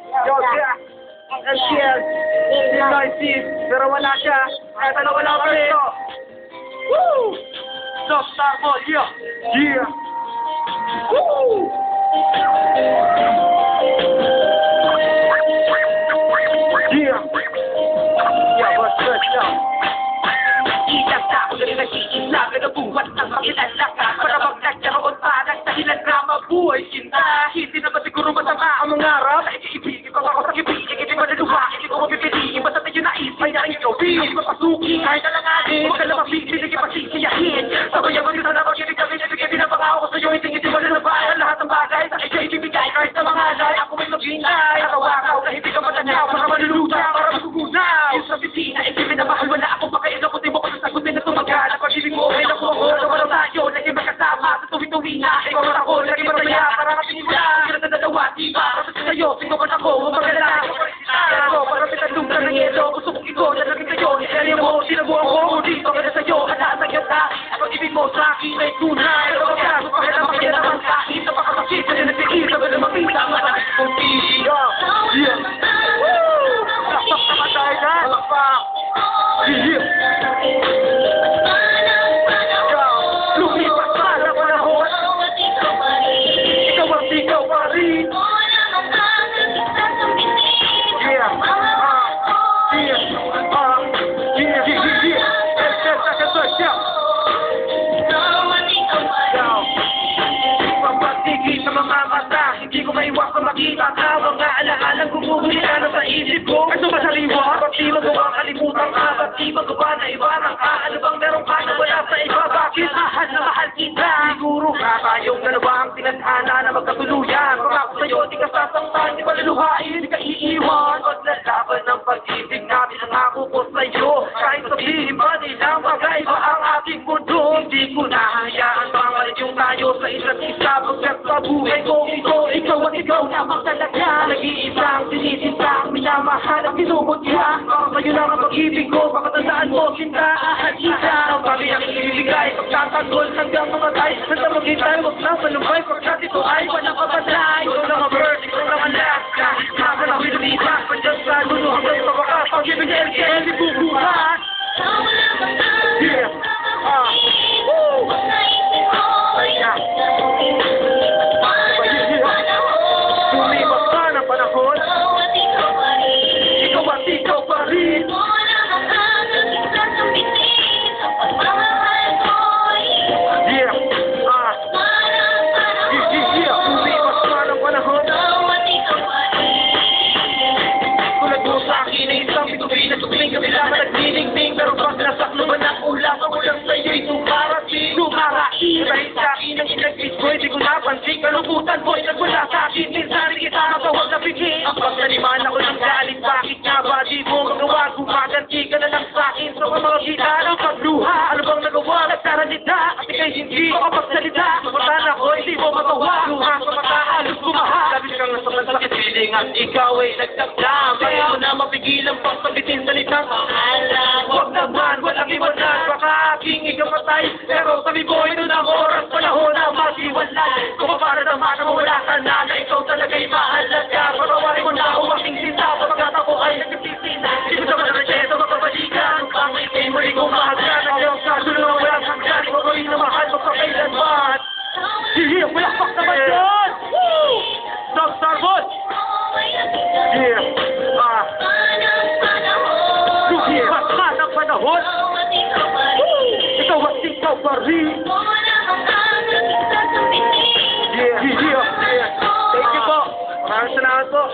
Yo, siya. LCL. Si Noisy. Pero wala siya. Kaya dalawa lang kami. Woo! Stop, Starboy. Yeah. Yeah. Woo! Yeah. Yeah, what's good, yo? Ilang tao na nag-iisla, nagabuhat ng makilala ka. Para magkakaroon pa ng dahilan na mabuhay kita. Hindi naman siguro masama ang mangarap. Ibigin ko ako sa kibigin, hindi ko naluha, hindi ko mapipiliin. Basta tayo naisay na rin gawin. Hindi mapasuki, kahit alanganin. Huwag ka lang mapipili, hindi pasisiyahin. Sabay ang magkita na pag-ibig kami, ibigay pinapangako ko sa'yo. Hindi mo nalabayan lahat ng bagay. Sa iyo ibibigay kahit sa mga alay. Ako may magbingay. Nakawakaw na hindi ka matanaw. Para maluluta, para magugunaw. Yung sa bisina, hindi minamahal, wala akong pakailan. Kundi mo ko sa sagutin na tumagal. Ang pag-ibig mo, ay naku ako. Nawala tayo, naging magkasama. Sa tuwing-tuwi na, ikaw at ako, naging masaya. Para kapinin mo lang, kira na dalawa, diba? Kasi sa'yo, sino man ako, magdala. Pero, para pitandong ka ng yelo. Gusto kong ikaw, nalagin kayo. Niseryo mo, sinabuhan ko, dito ka na sa'yo. At nasagyan ka, ang pag-ibig mo sa akin ay tunay. Pero magkaso, pakialam ka naman kahit napakapagsit. Kasi nagtiisa, pero makita, matakit kong tiyo. Yeah. Woo! Lakpak naman tayo dyan. Lakpak. Yeah. Lumipas pa na panahon. Ikaw ang ikaw pa rin. Yeah. Pagpatigil sa mga mata, hindi ko maiwasan makita ka. Mga alaalang gumuhuli na sa isip ko. Ay sumasaliwa, ba't di magawa kalimutan ka? Ba't di magawa na ibarang ka? Ano bang meron ka na wala sa iba? Bakit mahal na mahal kita? Siguro ka tayong dalawa ang tinadhana na magkatuluyan. Pangako sa'yo, di ka sasaktan, di maluluhain, di ka iiwan. Maglalaban ng pag-ibig namin ang ako ko sa'yo. Kahit sabihin ba nila magkaiba ang ating mundo. Hindi ko nahayaan pangalit yung tayo sa isa't isa. Pagkat sa buhay ko, ikaw at ikaw lamang talaga. Nag-iisang sinisintang minamahal at sinumutya. Sa'yo lang ang pag-ibig ko, pakatandaan mo, sinta, ahal kita. Ang kami ang ibibigay, pagtatanggol hanggang mamatay. Nagtamagin tayo, wag na malumbay, pagkat ito ay walang kapatlay. Ikaw lang ang bird, ikaw lang ang last. Kahit ka na winulipas, pagkat sa gulo hanggang sa wakas. Pag-ibig na LKL, ibubuhat. Yeah. Woo! Lumipas pa ng panahon. Ikaw at ikaw pa rin. Yeah. Lumipas pa ng panahon. Tulad mo sa akin ay isang bituin na tuwing kami lang nagniningning. Pero pag nasakluban ng ulam, ang ulam sa'yo'y tumarating. Dahil sa akin ang inagpis ko, hindi ko napansin. Kalungkutan mo'y nagwala sa akin. Minsan kita matawag na bigay. Ang pagtaniman ako ng galit, bakit nga ba di mo magawa? Gumaganti ka na lang sa akin sa mga kita ng pagluha. Ano bang nagawa? Nagkaranita at ikay hindi makapagsalita. Matan ako, hindi mo magawa. Luha sa mata, halos bumaha. Labis kang nasa sakit feeling at ikaw ay nagdagdam. Kaya mo na mapigilan pang sabitin salitang huwag naman, walang iwanan. Baka aking ikamatay, pero sabi mo ito ng oras, panahon na mag-iwanan. Kung para naman na mawala ka na, na ikaw talaga'y mahalaga. Patawarin mo na ang aking sinta, sapagkat ako ay nagsisinta. Hindi ko naman na resyeto, magpapalikan. Ang ikay muli kong mahal ka, nandiyan sa dulo, walang hanggan. Ikaw ko'y namahal mo sa kailanman. Hihi, malakpak naman yun! Woo! Stop, Starboy! Yeah, lumipas pa ng panahon. Ikaw at ikaw pa rin. Yeah. Thank you po. Maraming salamat po.